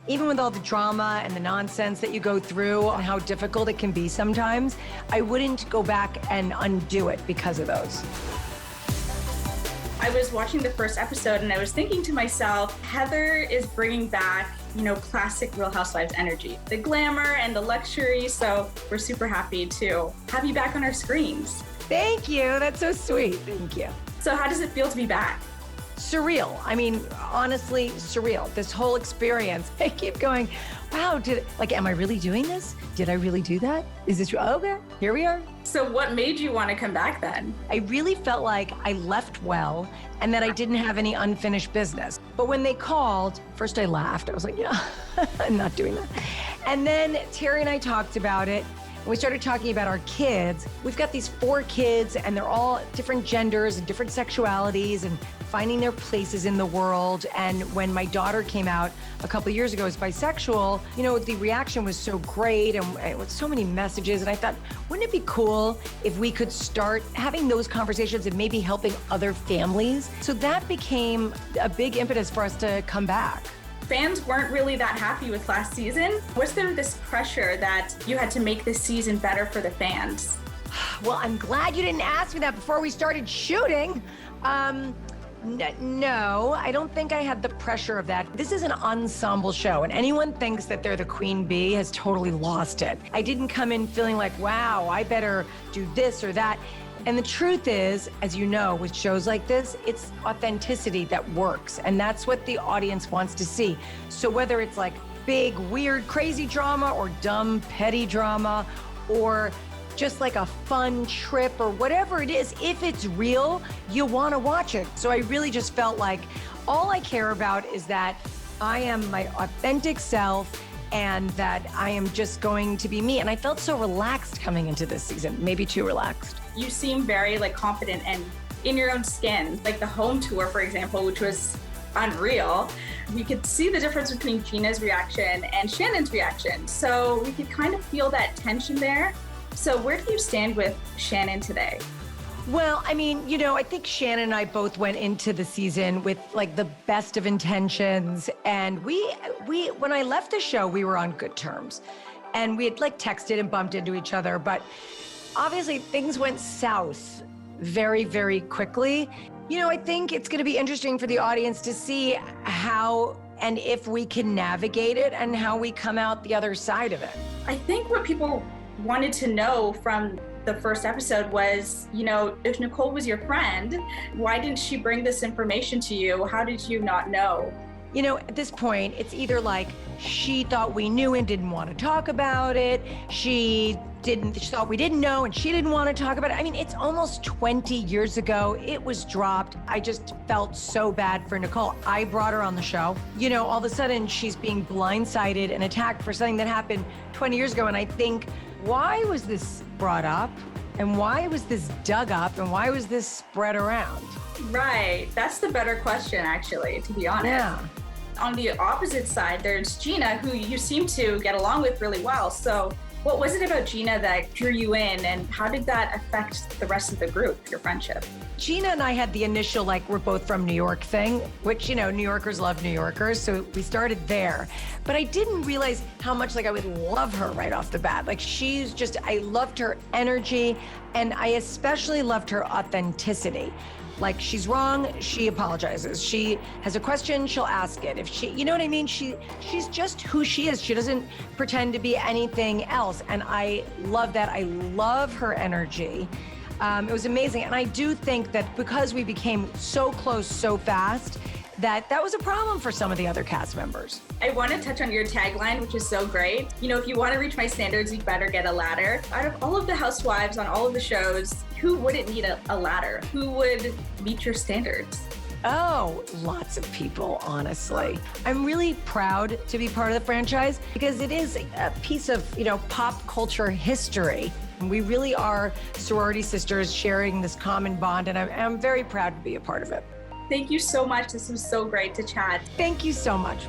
Even with all the drama and the nonsense that you go through and how difficult it can be sometimes, I wouldn't go back and undo it because of those. I was watching the first episode and I was thinking to myself, Heather is bringing back, classic Real Housewives energy, the glamour and the luxury. So we're super happy to have you back on our screens. Thank you. That's so sweet. Thank you. So how does it feel to be back? Surreal. I mean, honestly, surreal. This whole experience. I keep going, wow, am I really doing this? Did I really do that? Is this, okay, here we are. So what made you want to come back then? I really felt like I left well and that I didn't have any unfinished business. But when they called, first I laughed. I was like, yeah, I'm not doing that. And then Terry and I talked about it. We started talking about our kids. We've got these 4 kids and they're all different genders and different sexualities and finding their places in the world. And when my daughter came out a couple of years ago as bisexual, the reaction was so great and with so many messages. And I thought, wouldn't it be cool if we could start having those conversations and maybe helping other families? So that became a big impetus for us to come back. Fans weren't really that happy with last season. Was there this pressure that you had to make this season better for the fans? Well, I'm glad you didn't ask me that before we started shooting. No, I don't think I had the pressure of that. This is an ensemble show, and anyone thinks that they're the queen bee has totally lost it. I didn't come in feeling like, wow, I better do this or that. And the truth is, as you know, with shows like this, it's authenticity that works. And that's what the audience wants to see. So whether it's like big, weird, crazy drama or dumb, petty drama, or just like a fun trip or whatever it is, if it's real, you want to watch it. So I really just felt like all I care about is that I am my authentic self and that I am just going to be me. And I felt so relaxed coming into this season, maybe too relaxed. You seem very confident and in your own skin. Like the home tour, for example, which was unreal. We could see the difference between Gina's reaction and Shannon's reaction. So we could kind of feel that tension there. So where do you stand with Shannon today? Well, I mean, I think Shannon and I both went into the season with the best of intentions. And we when I left the show, we were on good terms. And we had texted and bumped into each other. But obviously things went south very, very quickly. I think it's going to be interesting for the audience to see how and if we can navigate it and how we come out the other side of it. I think what people wanted to know from the first episode was, if Nicole was your friend, why didn't she bring this information to you? How did you not know? At this point, it's either she thought we knew and didn't want to talk about it. She thought we didn't know and she didn't want to talk about it. I mean, it's almost 20 years ago. It was dropped. I just felt so bad for Nicole. I brought her on the show. All of a sudden she's being blindsided and attacked for something that happened 20 years ago. And I think, why was this brought up? And why was this dug up? And why was this spread around? Right. That's the better question, actually, to be honest. Yeah. On the opposite side, there's Gina, who you seem to get along with really well. So what was it about Gina that drew you in, and how did that affect the rest of the group, your friendship? Gina and I had the initial, we're both from New York thing, which, New Yorkers love New Yorkers. So we started there. But I didn't realize how much I would love her right off the bat. I loved her energy, and I especially loved her authenticity. She's wrong, she apologizes. She has a question, she'll ask it. If she, you know what I mean? She's just who she is. She doesn't pretend to be anything else. And I love that. I love her energy. It was amazing. And I do think that because we became so close so fast, that was a problem for some of the other cast members. I want to touch on your tagline, which is so great. If you want to reach my standards, you better get a ladder. Out of all of the housewives on all of the shows, who wouldn't need a ladder? Who would meet your standards? Oh, lots of people, honestly. I'm really proud to be part of the franchise because it is a piece of, pop culture history. We really are sorority sisters sharing this common bond, and I'm very proud to be a part of it. Thank you so much. This was so great to chat. Thank you so much.